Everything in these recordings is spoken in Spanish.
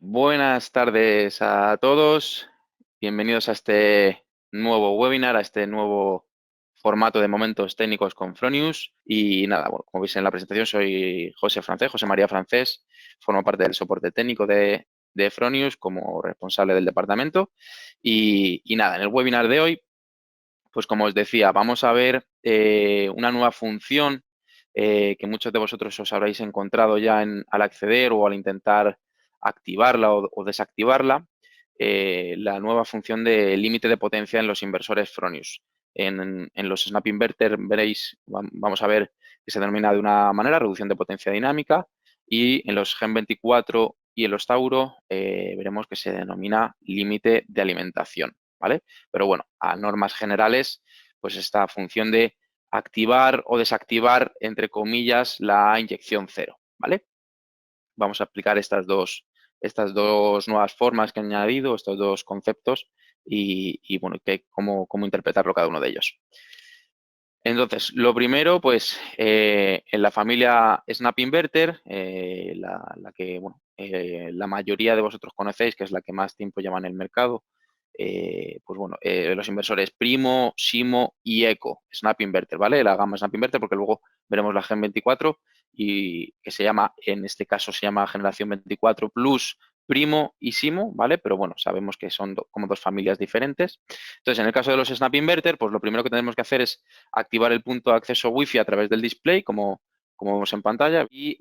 Buenas tardes a todos. Bienvenidos a este nuevo webinar, a este nuevo formato de momentos técnicos con Fronius. Y nada, bueno, como veis en la presentación, soy José María Francés. Formo parte del soporte técnico de Fronius como responsable del departamento. Y nada, en el webinar de hoy, pues como os decía, vamos a ver una nueva función que muchos de vosotros os habréis encontrado ya al acceder o al intentar activarla o desactivarla, la nueva función de límite de potencia en los inversores Fronius. En los Snap Inverter veréis, vamos a ver que se denomina de una manera reducción de potencia dinámica, y en los Gen 24 y en los Tauro veremos que se denomina límite de alimentación, ¿vale? Pero bueno, a normas generales, pues esta función de activar o desactivar, entre comillas, la inyección cero, ¿vale? Vamos a aplicar estas dos nuevas formas que he añadido, estos dos conceptos y bueno, cómo interpretarlo cada uno de ellos. Entonces, lo primero, pues en la familia Snap Inverter, la que bueno, la mayoría de vosotros conocéis, que es la que más tiempo lleva en el mercado, pues bueno, los inversores Primo, Simo y Eco, Snap Inverter, ¿vale? La gama Snap Inverter, porque luego veremos la Gen 24 y que se llama, en este caso se llama Generación 24 Plus, Primo y Simo, ¿vale? Pero bueno, sabemos que son como dos familias diferentes. Entonces, en el caso de los Snap Inverter, pues lo primero que tenemos que hacer es activar el punto de acceso Wi-Fi a través del display, como vemos en pantalla, y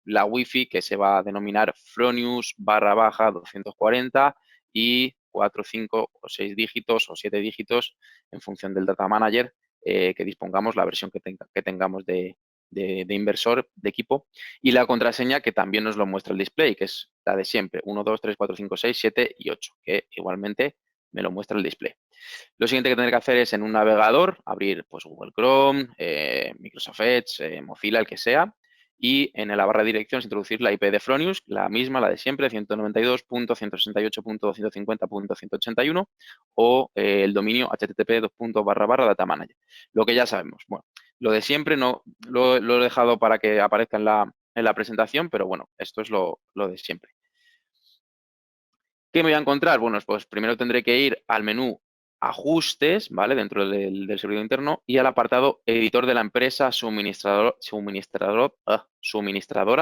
la Wi-Fi que se va a denominar Fronius /240 y 4, 5 o 6 dígitos o 7 dígitos en función del Data Manager que dispongamos, la versión que tengamos de inversor, de equipo, y la contraseña que también nos lo muestra el display, que es la de siempre, 1, 2, 3, 4, 5, 6, 7 y 8, que igualmente me lo muestra el display. Lo siguiente que tendré que hacer es en un navegador abrir pues, Google Chrome, Microsoft Edge, Mozilla, el que sea, y en la barra de direcciones introducir la IP de Fronius, la misma, la de siempre, 192.168.150.181, o el dominio http://datamanager. Lo que ya sabemos. Bueno, lo de siempre no lo he dejado para que aparezca en la presentación, pero bueno, esto es lo de siempre. ¿Qué me voy a encontrar? Bueno, pues primero tendré que ir al menú Ajustes, ¿vale? Dentro del servidor interno y al apartado Editor de la empresa suministradora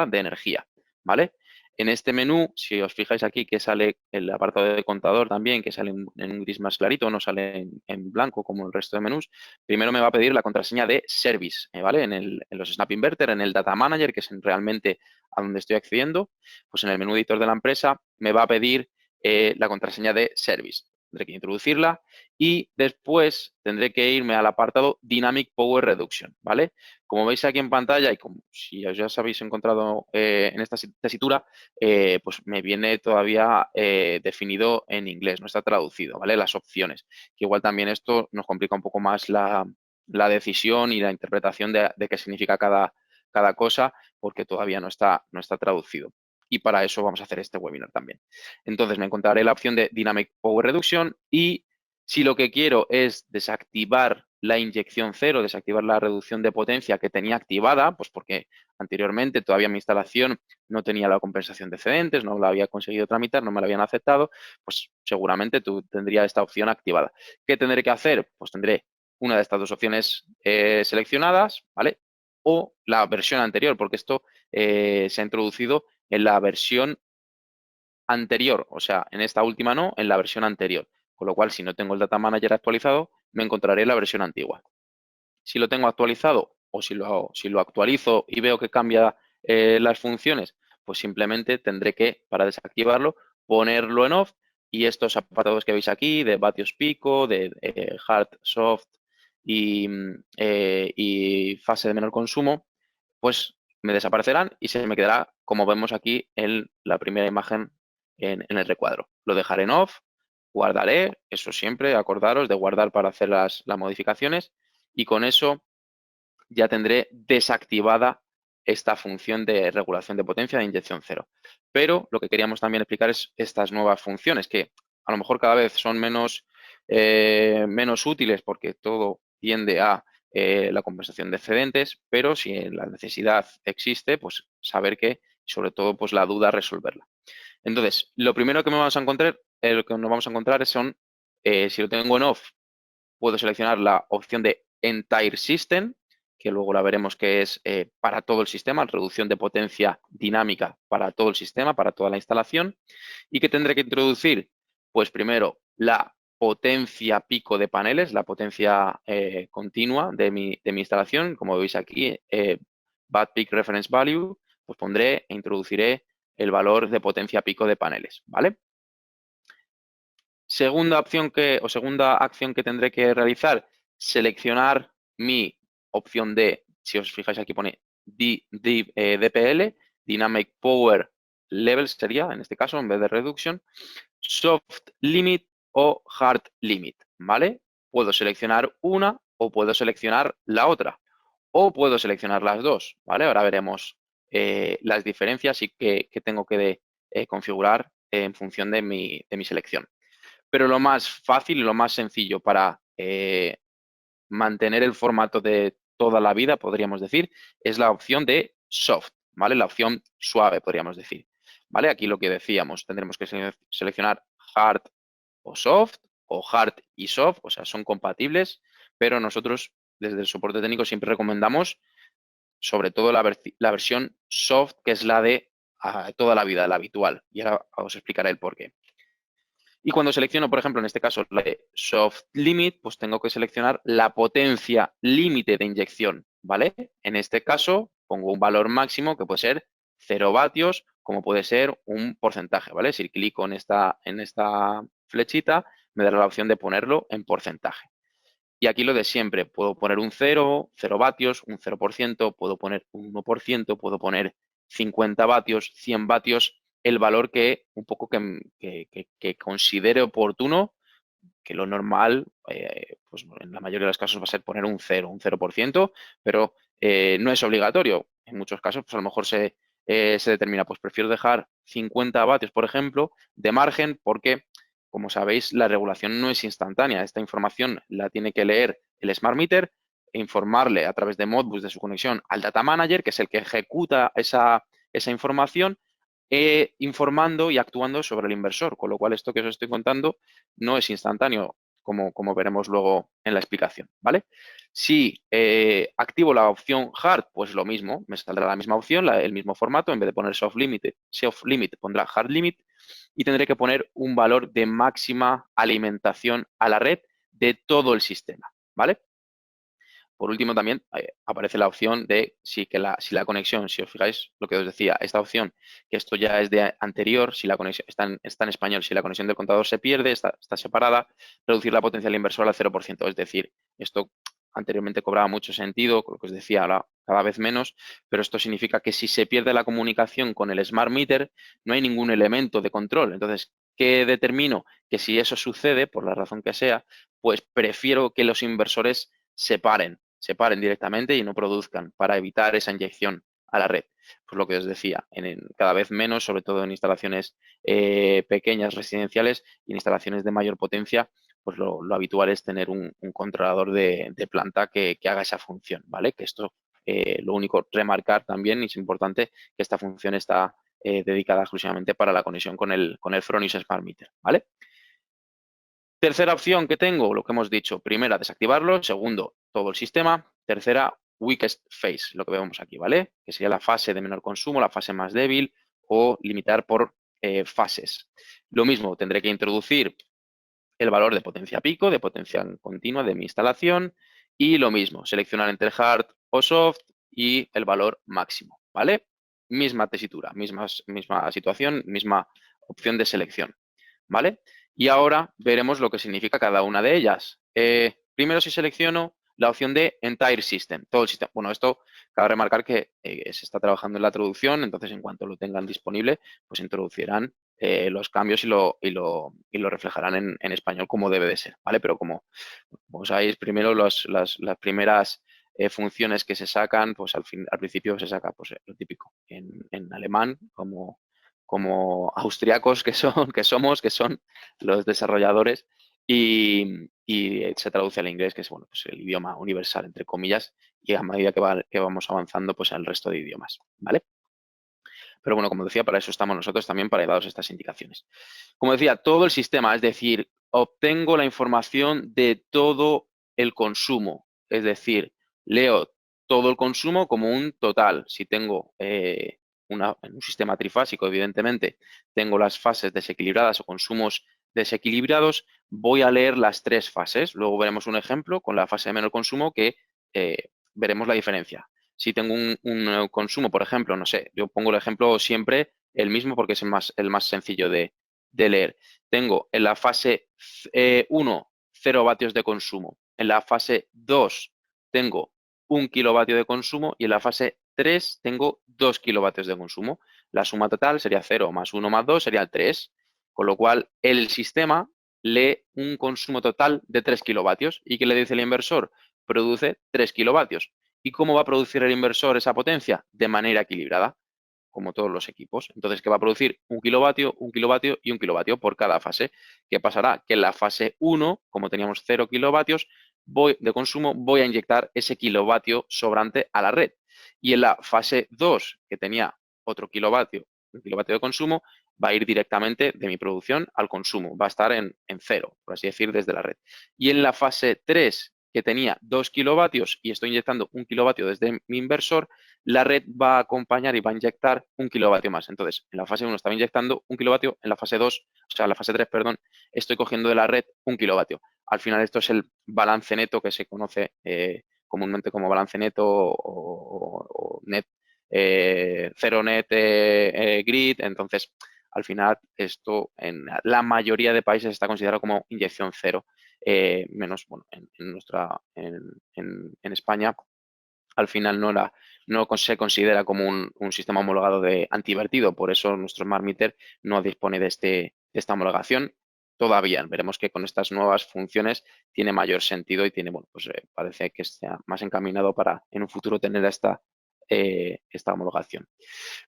de energía, ¿vale? En este menú, si os fijáis aquí que sale el apartado de contador también, que sale en un gris más clarito, no sale en blanco como el resto de menús, primero me va a pedir la contraseña de Service, ¿vale? En los Snap Inverter, en el Data Manager, que es realmente a donde estoy accediendo, pues en el menú Editor de la empresa me va a pedir la contraseña de Service. Tendré que introducirla y después tendré que irme al apartado Dynamic Power Reduction, ¿vale? Como veis aquí en pantalla y como si ya os habéis encontrado en esta tesitura, pues me viene todavía definido en inglés, no está traducido, ¿vale? Las opciones, que igual también esto nos complica un poco más la decisión y la interpretación de qué significa cada cosa, porque todavía no está traducido. Y para eso vamos a hacer este webinar también. Entonces me encontraré la opción de Dynamic Power Reduction y si lo que quiero es desactivar la inyección cero, desactivar la reducción de potencia que tenía activada, pues porque anteriormente todavía mi instalación no tenía la compensación de excedentes, no la había conseguido tramitar, no me la habían aceptado, pues seguramente tú tendrías esta opción activada. ¿Qué tendré que hacer? Pues tendré una de estas dos opciones seleccionadas, ¿vale? O la versión anterior, porque esto se ha introducido en la versión anterior, o sea, en esta última no, en la versión anterior. Con lo cual, si no tengo el Data Manager actualizado, me encontraré la versión antigua. Si lo tengo actualizado o si lo actualizo y veo que cambia las funciones, pues simplemente tendré que, para desactivarlo, ponerlo en off y estos apartados que veis aquí de vatios pico, de hard, soft y fase de menor consumo, pues me desaparecerán y se me quedará como vemos aquí en la primera imagen en el recuadro. Lo dejaré en off, guardaré, eso siempre, acordaros de guardar para hacer las modificaciones y con eso ya tendré desactivada esta función de regulación de potencia de inyección cero. Pero lo que queríamos también explicar es estas nuevas funciones que a lo mejor cada vez son menos útiles porque todo tiende a la compensación de excedentes, pero si la necesidad existe, pues saber que, sobre todo, pues la duda resolverla. Entonces, lo primero que lo que nos vamos a encontrar son, si lo tengo en off, puedo seleccionar la opción de Entire System, que luego la veremos que es para todo el sistema, reducción de potencia dinámica para todo el sistema, para toda la instalación. ¿Y qué tendré que introducir? Pues primero la potencia pico de paneles, la potencia continua de mi instalación. Como veis aquí, Bad Peak Reference Value, pues pondré e introduciré el valor de potencia pico de paneles, ¿vale? Segunda acción que tendré que realizar, seleccionar mi opción de, si os fijáis aquí pone DPL, Dynamic Power Level sería, en este caso, en vez de Reduction, Soft Limit o Hard Limit, ¿vale? Puedo seleccionar una o puedo seleccionar la otra, o puedo seleccionar las dos, ¿vale? Ahora veremos las diferencias y qué tengo que configurar en función de mi selección. Pero lo más fácil y lo más sencillo para mantener el formato de toda la vida, podríamos decir, es la opción de soft, ¿vale? La opción suave, podríamos decir, ¿vale? Aquí lo que decíamos, tendremos que seleccionar hard o hard y soft, o sea, son compatibles, pero nosotros desde el soporte técnico siempre recomendamos sobre todo la versión soft, que es la de toda la vida, la habitual. Y ahora os explicaré el por qué. Y cuando selecciono, por ejemplo, en este caso, la de Soft Limit, pues tengo que seleccionar la potencia límite de inyección, ¿vale? En este caso, pongo un valor máximo que puede ser 0 vatios, como puede ser un porcentaje, ¿vale? Si clico en esta flechita, me dará la opción de ponerlo en porcentaje. Y aquí lo de siempre, puedo poner un 0, 0 vatios, un 0%, puedo poner un 1%, puedo poner 50 vatios, 100 vatios, el valor que un poco que considere oportuno, que lo normal, pues en la mayoría de los casos va a ser poner un 0%, pero no es obligatorio. En muchos casos, pues a lo mejor se determina, pues prefiero dejar 50 vatios, por ejemplo, de margen porque, como sabéis, la regulación no es instantánea. Esta información la tiene que leer el Smart Meter e informarle a través de Modbus de su conexión al Data Manager, que es el que ejecuta esa información, informando y actuando sobre el inversor, con lo cual esto que os estoy contando no es instantáneo, como veremos luego en la explicación, ¿vale? Si activo la opción Hard, pues lo mismo, me saldrá la misma opción, el mismo formato, en vez de poner Soft Limit pondrá Hard Limit y tendré que poner un valor de máxima alimentación a la red de todo el sistema, ¿vale? Por último, también aparece la opción de si la conexión, si os fijáis lo que os decía, esta opción, que esto ya es de anterior, si la conexión está en español, si la conexión del contador se pierde, está separada, reducir la potencia del inversor al 0%. Es decir, esto anteriormente cobraba mucho sentido, lo que os decía, ahora cada vez menos, pero esto significa que si se pierde la comunicación con el Smart Meter, no hay ningún elemento de control. Entonces, ¿qué determino? Que si eso sucede, por la razón que sea, pues prefiero que los inversores separen directamente y no produzcan para evitar esa inyección a la red. Pues lo que os decía, cada vez menos, sobre todo en instalaciones pequeñas residenciales y en instalaciones de mayor potencia, pues lo habitual es tener un controlador de planta que haga esa función, ¿vale? Que esto, lo único, remarcar también, y es importante, que esta función está dedicada exclusivamente para la conexión con el Fronius Smart Meter, ¿vale? Tercera opción que tengo, lo que hemos dicho, primera, desactivarlo, segundo, todo el sistema, tercera, weakest phase, lo que vemos aquí, ¿vale? Que sería la fase de menor consumo, la fase más débil o limitar por fases. Lo mismo, tendré que introducir el valor de potencia pico, de potencia continua de mi instalación y lo mismo, seleccionar entre hard o soft y el valor máximo, ¿vale? Misma tesitura, misma situación, misma opción de selección, ¿vale? Y ahora veremos lo que significa cada una de ellas. Primero, si selecciono la opción de Entire System, todo el sistema. Bueno, esto cabe remarcar que se está trabajando en la traducción, entonces en cuanto lo tengan disponible, pues introducirán los cambios y lo reflejarán en español como debe de ser, ¿vale? Pero como sabéis, primero las primeras funciones que se sacan, pues al principio se saca pues, lo típico en alemán, como austriacos que son los desarrolladores, y se traduce al inglés, que es bueno, pues el idioma universal, entre comillas, y a medida que vamos avanzando, pues al resto de idiomas, ¿vale? Pero bueno, como decía, para eso estamos nosotros también, para daros estas indicaciones. Como decía, todo el sistema, es decir, obtengo la información de todo el consumo, es decir, leo todo el consumo como un total. Si tengo en un sistema trifásico, evidentemente, tengo las fases desequilibradas o consumos desequilibrados, voy a leer las tres fases. Luego veremos un ejemplo con la fase de menor consumo que veremos la diferencia. Si tengo un consumo, por ejemplo, no sé, yo pongo el ejemplo siempre el mismo porque es el más sencillo de leer. Tengo en la fase 1, 0 vatios de consumo. En la fase 2 tengo 1 kilovatio de consumo y en la fase 3 tengo 2 kilovatios de consumo. La suma total sería 0 más 1 más 2 sería el 3. Con lo cual, el sistema lee un consumo total de 3 kilovatios. ¿Y qué le dice el inversor? Produce 3 kilovatios. ¿Y cómo va a producir el inversor esa potencia? De manera equilibrada, como todos los equipos. Entonces, ¿qué va a producir? 1 kilovatio, 1 kilovatio y 1 kilovatio por cada fase. ¿Qué pasará? Que en la fase 1, como teníamos 0 kilovatios de consumo, voy a inyectar ese kilovatio sobrante a la red. Y en la fase 2, que tenía otro kilovatio, un kilovatio de consumo, va a ir directamente de mi producción al consumo. Va a estar en cero, por así decir, desde la red. Y en la fase 3, que tenía 2 kilovatios y estoy inyectando 1 kilovatio desde mi inversor, la red va a acompañar y va a inyectar 1 kilovatio más. Entonces, en la fase 1 estaba inyectando 1 kilovatio, en la fase 2, o sea, en la fase 3, perdón, estoy cogiendo de la red 1 kilovatio. Al final esto es el balance neto que se conoce comúnmente como balance neto o net, cero net grid. Entonces, al final esto en la mayoría de países está considerado como inyección cero, menos bueno, en España al final no se considera como un sistema homologado de antivertido, por eso nuestro Smart Meter no dispone de esta homologación todavía. Veremos que con estas nuevas funciones tiene mayor sentido y tiene, bueno, pues parece que está más encaminado para en un futuro tener esta homologación.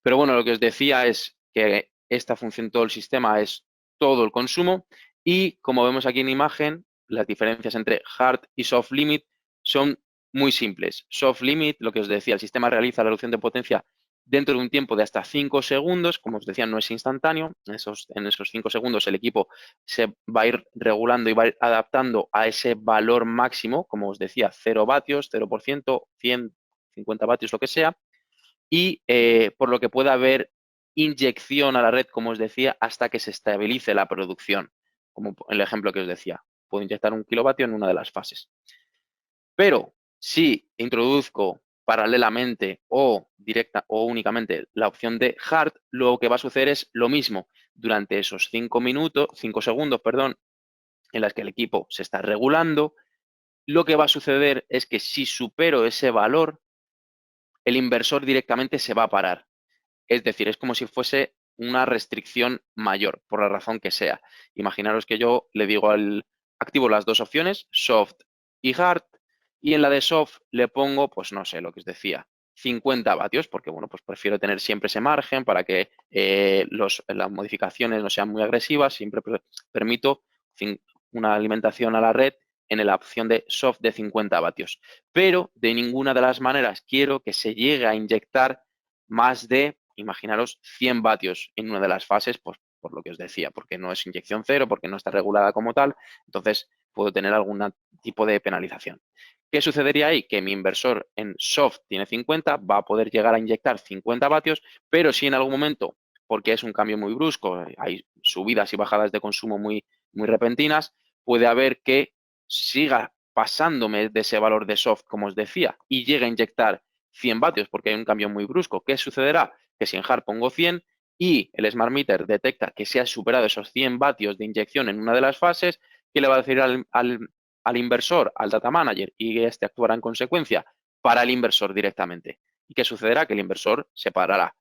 Pero bueno, lo que os decía es que esta función, todo el sistema, es todo el consumo y como vemos aquí en imagen, las diferencias entre hard y soft limit son muy simples. Soft limit, lo que os decía, el sistema realiza la reducción de potencia dentro de un tiempo de hasta 5 segundos. Como os decía, no es instantáneo. En esos 5 segundos el equipo se va a ir regulando y va a ir adaptando a ese valor máximo, como os decía, 0 vatios, 0%, 100, 50 vatios, lo que sea. Y por lo que pueda haber inyección a la red, como os decía, hasta que se estabilice la producción, como el ejemplo que os decía. Puedo inyectar 1 kilovatio en una de las fases. Pero si introduzco paralelamente o directa o únicamente la opción de hard, lo que va a suceder es lo mismo. Durante esos 5 segundos, perdón, en las que el equipo se está regulando, lo que va a suceder es que si supero ese valor, el inversor directamente se va a parar. Es decir, es como si fuese una restricción mayor, por la razón que sea. Imaginaros que yo le digo activo las dos opciones, soft y hard, y en la de soft le pongo, pues no sé, lo que os decía, 50 vatios, porque bueno, pues prefiero tener siempre ese margen para que las modificaciones no sean muy agresivas, siempre permito una alimentación a la red en la opción de soft de 50 vatios. Pero de ninguna de las maneras quiero que se llegue a inyectar más de, imaginaros, 100 vatios en una de las fases, pues por lo que os decía, porque no es inyección cero, porque no está regulada como tal, entonces puedo tener algún tipo de penalización. ¿Qué sucedería ahí? Que mi inversor en soft tiene 50, va a poder llegar a inyectar 50 vatios, pero si en algún momento, porque es un cambio muy brusco, hay subidas y bajadas de consumo muy repentinas, puede haber que siga pasándome de ese valor de soft, como os decía, y llegue a inyectar 100 vatios porque hay un cambio muy brusco. ¿Qué sucederá? Que si en hard pongo 100 y el Smart Meter detecta que se ha superado esos 100 vatios de inyección en una de las fases, ¿qué le va a decir al inversor, al data manager? Y este actuará en consecuencia para el inversor directamente. ¿Y qué sucederá? Que el inversor se parará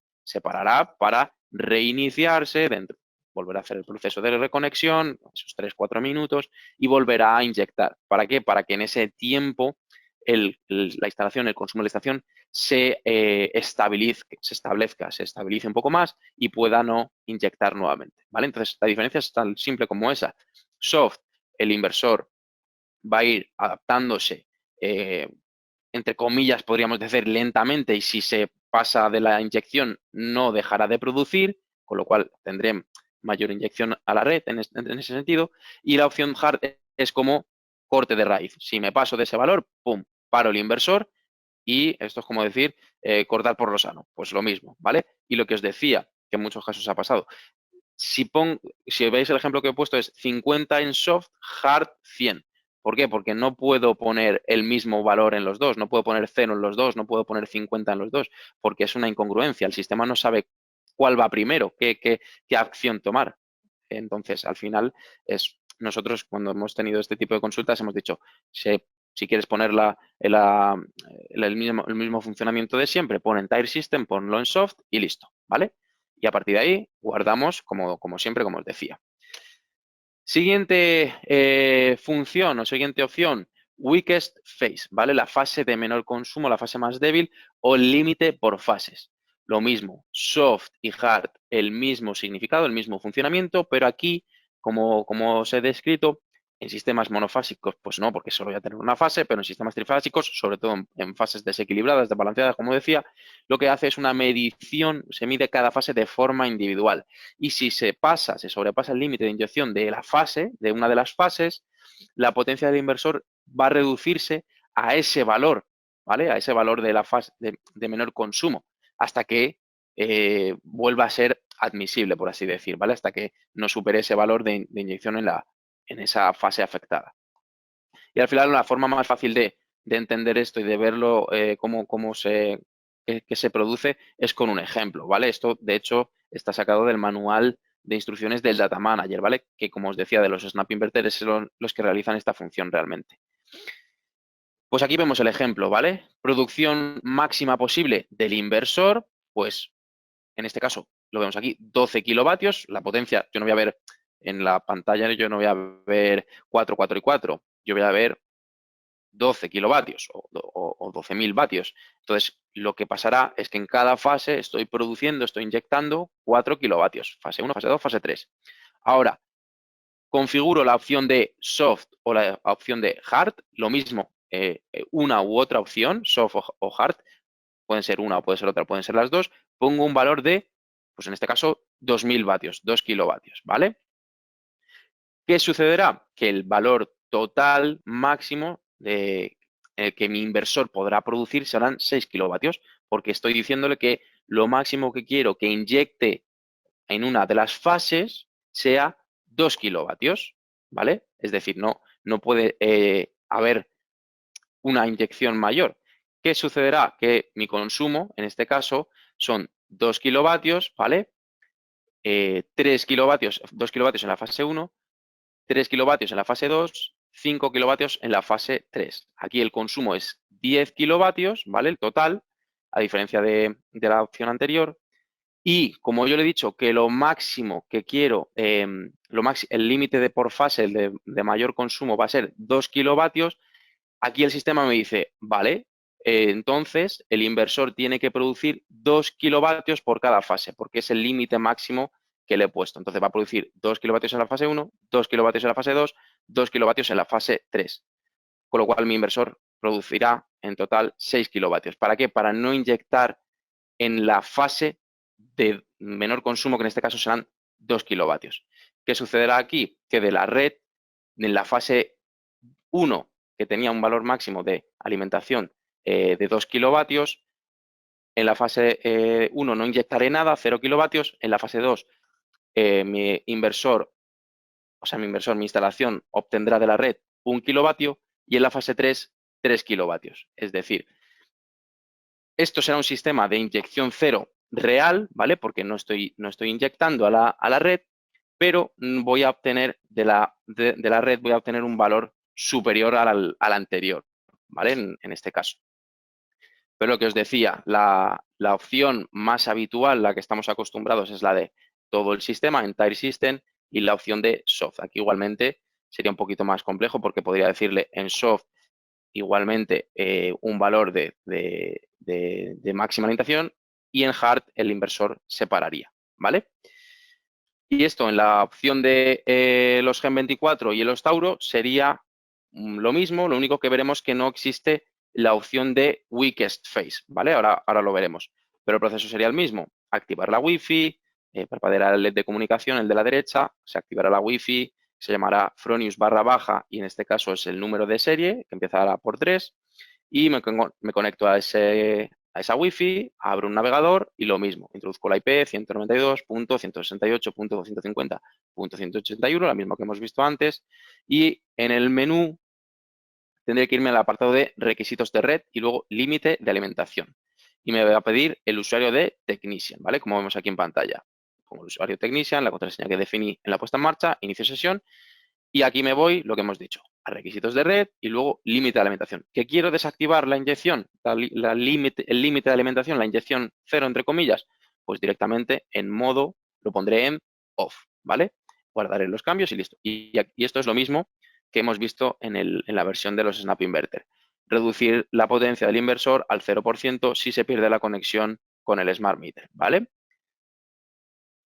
para reiniciarse dentro, volverá a hacer el proceso de reconexión, esos 3-4 minutos, y volverá a inyectar. ¿Para qué? Para que en ese tiempo la instalación, el consumo de la estación se estabilice un poco más y pueda no inyectar nuevamente. ¿Vale? Entonces, la diferencia es tan simple como esa. Soft, el inversor va a ir adaptándose, entre comillas, podríamos decir, lentamente, y si se pasa de la inyección no dejará de producir, con lo cual tendré mayor inyección a la red en ese sentido. Y la opción hard es como corte de raíz. Si me paso de ese valor, pum, paro el inversor y esto es como decir cortar por lo sano. Pues lo mismo, ¿vale? Y lo que os decía, que en muchos casos ha pasado, si veis el ejemplo que he puesto es 50 en soft, hard 100. ¿Por qué? Porque no puedo poner el mismo valor en los dos, no puedo poner 0 en los dos, no puedo poner 50 en los dos, porque es una incongruencia. El sistema no sabe cuál va primero, qué acción tomar. Entonces, al final, nosotros cuando hemos tenido este tipo de consultas hemos dicho, si quieres poner el mismo funcionamiento de siempre, pon en Tire System, ponlo en soft y listo, ¿vale? Y a partir de ahí guardamos como siempre, como os decía. Siguiente función o siguiente opción, weakest phase, ¿vale? La fase de menor consumo, la fase más débil o límite por fases. Lo mismo, soft y hard, el mismo significado, el mismo funcionamiento, pero aquí, como os he descrito, en sistemas monofásicos, pues no, porque solo voy a tener una fase, pero en sistemas trifásicos, sobre todo en fases desequilibradas, desbalanceadas, como decía, lo que hace es una medición, se mide cada fase de forma individual. Y si se sobrepasa el límite de inyección de la fase, de una de las fases, la potencia del inversor va a reducirse a ese valor, ¿vale? A ese valor de la fase de menor consumo, hasta que vuelva a ser admisible, por así decir, ¿vale? Hasta que no supere ese valor de inyección en esa fase afectada. Y al final, la forma más fácil de entender esto y de verlo que se produce es con un ejemplo, ¿vale? Esto, de hecho, está sacado del manual de instrucciones del Data Manager, ¿vale? Que, como os decía, de los snap inverters son los que realizan esta función realmente. Pues aquí vemos el ejemplo, ¿vale? Producción máxima posible del inversor, pues en este caso lo vemos aquí, 12 kilovatios. La potencia, yo no voy a ver en la pantalla, yo no voy a ver 4, 4 y 4. Yo voy a ver 12 kilovatios o 12.000 vatios. Entonces, lo que pasará es que en cada fase estoy inyectando 4 kilovatios. Fase 1, fase 2, fase 3. Ahora, configuro la opción de soft o la opción de hard. Lo mismo, una u otra opción, soft o hard. Pueden ser una o puede ser otra, pueden ser las dos. Pongo un valor de, pues en este caso, 2.000 vatios, 2 kilovatios, ¿vale? ¿Qué sucederá? Que el valor total máximo que mi inversor podrá producir serán 6 kilovatios, porque estoy diciéndole que lo máximo que quiero que inyecte en una de las fases sea 2 kilovatios, ¿vale? Es decir, no puede haber una inyección mayor. ¿Qué sucederá? Que mi consumo, en este caso, son 2 kilovatios, ¿vale? 3 kilovatios, 2 kilovatios en la fase 1, 3 kilovatios en la fase 2, 5 kilovatios en la fase 3. Aquí el consumo es 10 kilovatios, ¿vale? El total, a diferencia de la opción anterior. Y como yo le he dicho que lo máximo que quiero, el límite de por fase, el de mayor consumo va a ser 2 kilovatios, aquí el sistema me dice, vale, entonces el inversor tiene que producir 2 kilovatios por cada fase, porque es el límite máximo que le he puesto. Entonces va a producir 2 kilovatios en la fase 1, 2 kilovatios en la fase 2, 2 kilovatios en la fase 3. Con lo cual mi inversor producirá en total 6 kilovatios. ¿Para qué? Para no inyectar en la fase de menor consumo, que en este caso serán 2 kilovatios. ¿Qué sucederá aquí? Que de la red, en la fase 1, que tenía un valor máximo de alimentación de 2 kilovatios, en la fase 1 no inyectaré nada, 0 kilovatios. En la fase 2, mi instalación obtendrá de la red 1 kilovatio y en la fase 3, 3 kilovatios. Es decir, esto será un sistema de inyección cero real, ¿vale? Porque no estoy inyectando a la red, pero voy a obtener de la red voy a obtener un valor superior al anterior, ¿vale? En este caso. Pero lo que os decía, la opción más habitual, la que estamos acostumbrados, es la de todo el sistema, Entire System, y la opción de soft. Aquí igualmente sería un poquito más complejo porque podría decirle en soft igualmente un valor de máxima alimentación y en hard el inversor separaría, ¿vale? Y esto en la opción de los Gen 24 y los Tauro sería lo mismo, lo único que veremos que no existe la opción de weakest phase, ¿vale? Ahora lo veremos. pero el proceso sería el mismo. Activar la Wi-Fi, parpadeará el LED de comunicación, el de la derecha, se activará la Wi-Fi, se llamará Fronius /, y en este caso es el número de serie, que empezará por 3, y me conecto a esa Wi-Fi, abro un navegador y lo mismo. Introduzco la IP 192.168.250.181, la misma que hemos visto antes, y en el menú tendré que irme al apartado de requisitos de red y luego límite de alimentación. Y me va a pedir el usuario de Technician, ¿vale? Como vemos aquí en pantalla. Pongo el usuario Technician, la contraseña que definí en la puesta en marcha, inicio sesión, y aquí me voy, lo que hemos dicho, a requisitos de red y luego límite de alimentación. ¿Que quiero desactivar la inyección, el límite de alimentación, la inyección cero, entre comillas? Pues directamente en modo, lo pondré en off, ¿vale? Guardaré los cambios y listo. Y esto es lo mismo que hemos visto en la versión de los Snap Inverter. Reducir la potencia del inversor al 0% si se pierde la conexión con el Smart Meter, ¿vale?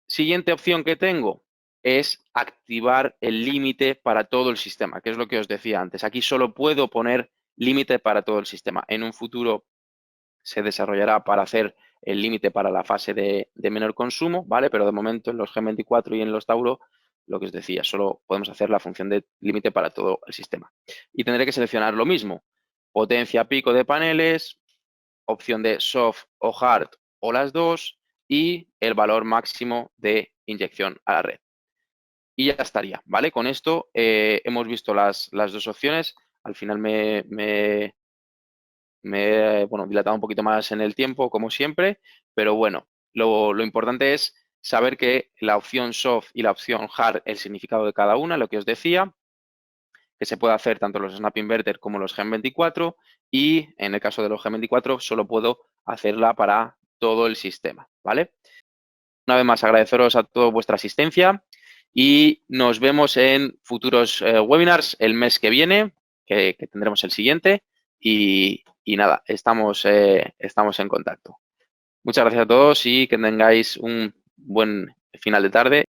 Siguiente opción que tengo es activar el límite para todo el sistema, que es lo que os decía antes. Aquí solo puedo poner límite para todo el sistema. En un futuro se desarrollará para hacer el límite para la fase de menor consumo, ¿vale? Pero de momento en los Gen24 y en los Tauro, lo que os decía, solo podemos hacer la función de límite para todo el sistema. Y tendré que seleccionar lo mismo. Potencia pico de paneles, opción de soft o hard o las dos, y el valor máximo de inyección a la red. Y ya estaría, ¿vale? Con esto hemos visto las dos opciones. Al final me he dilatado un poquito más en el tiempo, como siempre, pero bueno, lo importante es saber que la opción soft y la opción hard, el significado de cada una, lo que os decía, que se puede hacer tanto los Snap Inverter como los Gen24, y en el caso de los Gen24 solo puedo hacerla para todo el sistema, ¿vale? Una vez más, agradeceros a todos vuestra asistencia y nos vemos en futuros webinars el mes que viene, que tendremos el siguiente, y nada, estamos en contacto. Muchas gracias a todos y que tengáis un buen final de tarde.